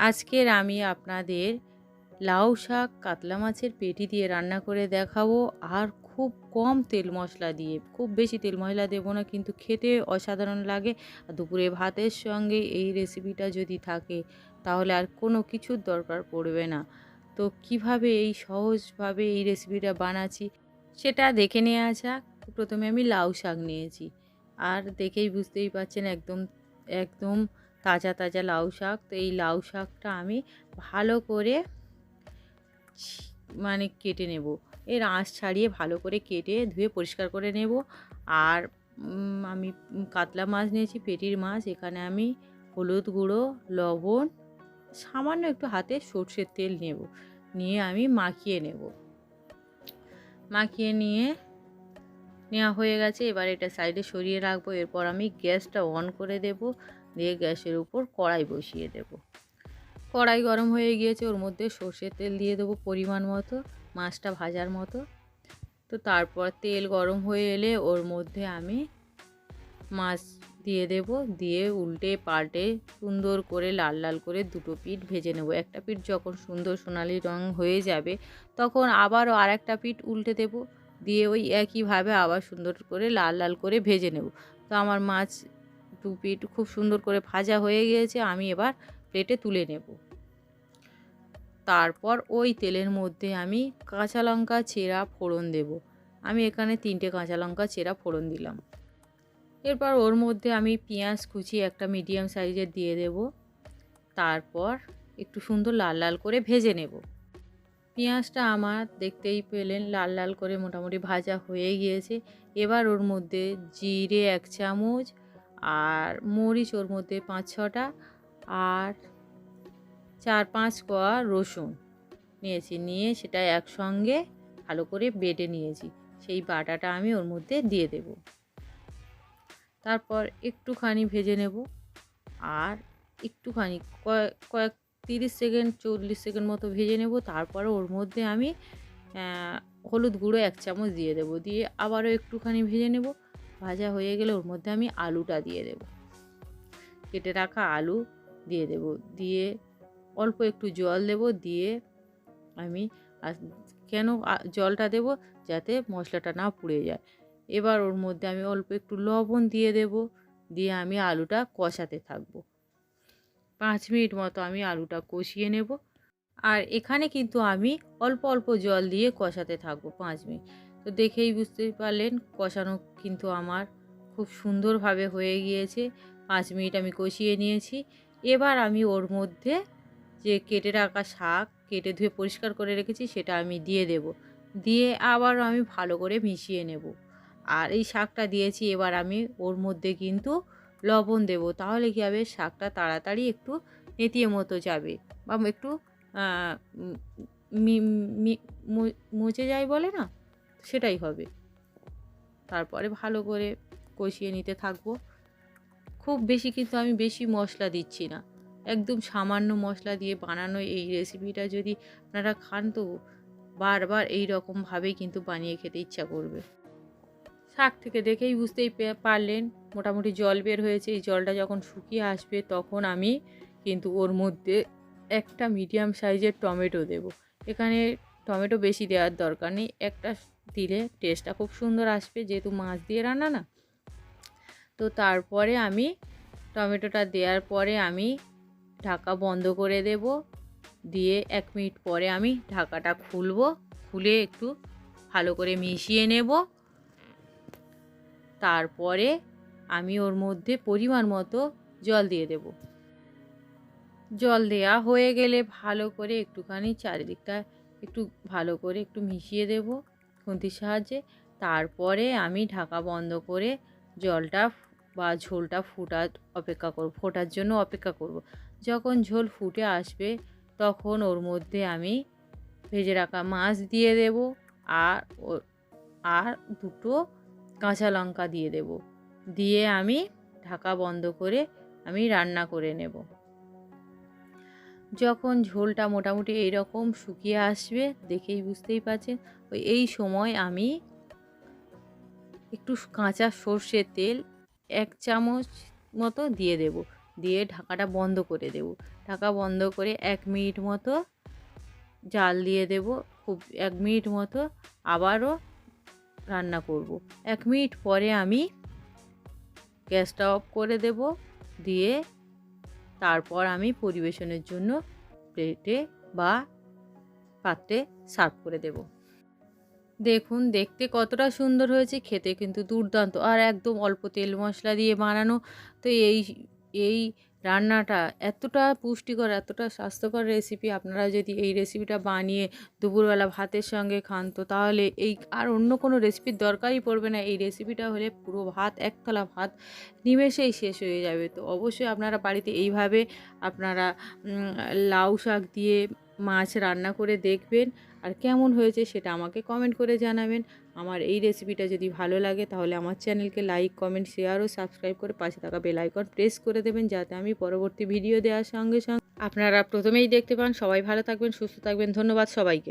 আজকের আমি আপনাদের লাউ শাক কাতলা মাছের পেটি দিয়ে রান্না করে দেখাবো, আর খুব কম তেল মশলা দিয়ে। খুব বেশি তেল মশলা দেবো না, কিন্তু খেতে অসাধারণ লাগে। আর দুপুরে ভাতের সঙ্গে এই রেসিপিটা যদি থাকে তাহলে আর কোনো কিছুর দরকার পড়বে না। তো কিভাবে এই সহজভাবে এই রেসিপিটা বানাচ্ছি সেটা দেখে নেওয়া যাক। প্রথমে আমি লাউ শাক নিয়েছি, আর দেখেই বুঝতেই পারছেন একদম একদম তাজা তাজা লাউ শাক। তো এই লাউ শাকটা আমি ভালো করে মানে কেটে নেব। এর আঁশ ছাড়িয়ে ভালো করে কেটে ধুয়ে পরিষ্কার করে নেব। আর আমি কাতলা মাছ নিয়েছি, পেটির মাছ। এখানে আমি হলুদ গুঁড়ো, লবণ, সামান্য একটু হাতে সর্ষের তেল নেব, নিয়ে আমি মাখিয়ে নেব। মাখিয়ে নেওয়া হয়ে গেছে। এবার এটা সাইডে সরিয়ে রাখবো। এরপর আমি গ্যাসটা অন করে দেব, দিয়ে গ্যাসের উপর কড়াই বসিয়ে দেব। কড়াই গরম হয়ে গিয়েছে, ওর মধ্যে সর্ষের তেল দিয়ে দেবো পরিমাণ মতো, মাছটা ভাজার মতো। তো তারপর তেল গরম হয়ে এলে ওর মধ্যে আমি মাছ দিয়ে দেব, দিয়ে উল্টে পাল্টে সুন্দর করে লাল লাল করে দুটো পিঠ ভেজে নেব। একটা পিঠ যখন সুন্দর সোনালি রং হয়ে যাবে তখন আবারও আরেকটা পিঠ উল্টে দেব, দিয়ে ওই একইভাবে আবার সুন্দর করে লাল লাল করে ভেজে নেব। তো আমার মাছ দু পিঠ খুব সুন্দর করে ভাজা হয়ে গিয়েছে, আমি এবার প্লেটে তুলে নেব। তারপর ওই তেলের মধ্যে আমি কাঁচা লঙ্কা চেরা ফোড়ন দেব। আমি এখানে 3টে কাঁচা লঙ্কা চেরা ফোড়ন দিলাম। এরপর ওর মধ্যে আমি পেঁয়াজ কুচি একটা মিডিয়াম সাইজের দিয়ে দেব। তারপর একটু সুন্দর লাল লাল করে ভেজে নেব। পেঁয়াজটা আমার দেখতেই পেলেন লাল লাল করে মোটামুটি ভাজা হয়ে গিয়েছে। এবার ওর মধ্যে জিরে 1 চামচ, আর মরিচ ওর মধ্যে 5-6টা, আর 4-5 কোয়া রসুন নিয়েছি, নিয়ে সেটা একসঙ্গে ভালো করে বেটে নিয়েছি। সেই বাটাটা আমি ওর মধ্যে দিয়ে দেব। তারপর একটুখানি ভেজে নেব, আর একটুখানি কয়েক 30 সেকেন্ড 40 সেকেন্ড মতো ভেজে নেব। তারপরে ওর মধ্যে আমি হলুদ গুঁড়ো 1 চামচ দিয়ে দেব, দিয়ে আবারও একটুখানি ভেজে নেব। ভাজা হয়ে গেলে ওর মধ্যে আমি আলুটা দিয়ে দেব, কেটে রাখা আলু দিয়ে দেব, দিয়ে অল্প একটু জল দেব, দিয়ে আমি কেন জলটা দেব, যাতে মশলাটা না পুড়ে যায়। এবার ওর মধ্যে আমি অল্প একটু লবণ দিয়ে দেব, দিয়ে আমি আলুটা কষাতে থাকবো। 5 মিনিট মতো আমি আলুটা কষিয়ে নেব। আর এখানে কিন্তু আমি অল্প অল্প জল দিয়ে কষাতে থাকবো 5 মিনিট। তো দেখেই বুঝতেই পারলেন কষানো কিন্তু আমার খুব সুন্দরভাবে হয়ে গিয়েছে। 5 মিনিট আমি কষিয়ে নিয়েছি। এবার আমি ওর মধ্যে যে কেটে রাখা শাক কেটে ধুয়ে পরিষ্কার করে রেখেছি সেটা আমি দিয়ে দেব, দিয়ে আবারও আমি ভালো করে মিশিয়ে নেব। আর এই শাকটা দিয়েছি, এবার আমি ওর মধ্যে কিন্তু লবণ দেব, তাহলে কী হবে, শাকটা তাড়াতাড়ি একটু নেতিয়ে মতো যাবে, বা একটু মুচে যায় বলে না, সেটাই হবে। তারপরে ভালো করে কষিয়ে নিতে থাকবো। খুব বেশি কিন্তু আমি বেশি মশলা দিচ্ছি না, একদম সামান্য মশলা দিয়ে বানানো এই রেসিপিটা যদি আপনারা খান তো বারবার এই রকমভাবেই কিন্তু বানিয়ে খেতে ইচ্ছা করবে। শাক থেকে দেখেই বুঝতেই পারলেন মোটামুটি জল বের হয়েছে। এই জলটা যখন শুকিয়ে আসবে তখন আমি কিন্তু ওর মধ্যে একটা মিডিয়াম সাইজের টমেটো দেব। এখানে টমেটো বেশি দেওয়ার দরকার নেই, একটা দিলে টেস্টটা খুব সুন্দর আসবে, যেহেতু মাছ দিয়ে রান্না না। তো তারপরে আমি টমেটোটা দেওয়ার পরে আমি ঢাকা বন্ধ করে দেব, দিয়ে 1 মিনিট পরে আমি ঢাকাটা খুলবো, খুলে একটু ভালো করে মিশিয়ে নেব। তারপরে আমি ওর মধ্যে পরিমাণ মতো জল দিয়ে দেব। জল দেওয়া হয়ে গেলে ভালো করে একটুখানি চারিদিকটা একটু ভালো করে একটু মিশিয়ে দেব খুন্তির সাহায্যে। তারপরে আমি ঢাকা বন্ধ করে জলটা বা ঝোলটা ফোটার জন্য অপেক্ষা করব। যখন ঝোল ফুটে আসবে তখন ওর মধ্যে আমি ভেজে রাখা মাছ দিয়ে দেব, আর আর দুটো কাঁচা লঙ্কা দিয়ে দেব, দিয়ে আমি ঢাকা বন্ধ করে আমি রান্না করে নেব। যখন ঝোলটা মোটামুটি এইরকম শুকিয়ে আসবে, দেখেই বুঝতেই পারছেন, এই সময় আমি একটু কাঁচা সর্ষের তেল 1 চামচ মতো দিয়ে দেব, দিয়ে ঢাকাটা বন্ধ করে দেব। ঢাকা বন্ধ করে 1 মিনিট মতো জাল দিয়ে দেব। খুব 1 মিনিট মতো আবারও রান্না করব। 1 মিনিট পরে আমি গ্যাসটা অফ করে দেব, দিয়ে তারপর আমি পরিবেশনের জন্য প্লেটে বা পাত্রে সার্ভ করে দেব। দেখুন দেখতে কতটা সুন্দর হয়েছে, খেতে কিন্তু দুর্দান্ত আর একদম অল্প তেল মশলা দিয়ে বানানো। তো এই রান্নাটা এতটা পুষ্টিকর, এতটা স্বাস্থ্যকর রেসিপি, আপনারা যদি এই রেসিপিটা বানিয়ে দুপুরবেলা ভাতের সঙ্গে খান তো তাহলে এই আর অন্য কোনো রেসিপির দরকারই পড়বে না। এই রেসিপিটা হলে পুরো ভাত, এক থালা ভাত নিমেষেই শেষ হয়ে যাবে। তো অবশ্যই আপনারা বাড়িতে এইভাবে আপনারা লাউ শাক দিয়ে মাছ রান্না করে দেখবেন, আর কেমন হয়েছে সেটা আমাকে কমেন্ট করে জানাবেন। আমার এই রেসিপিটা যদি ভালো লাগে তাহলে আমার চ্যানেলকে লাইক, কমেন্ট, শেয়ার ও সাবস্ক্রাইব করে পাশে থাকা বেল আইকন প্রেস করে দেবেন, যাতে আমি পরবর্তী ভিডিও দেওয়ার সঙ্গে সঙ্গে আপনারা প্রথমেই দেখতে পান। সবাই ভালো থাকবেন, সুস্থ থাকবেন। ধন্যবাদ সবাইকে।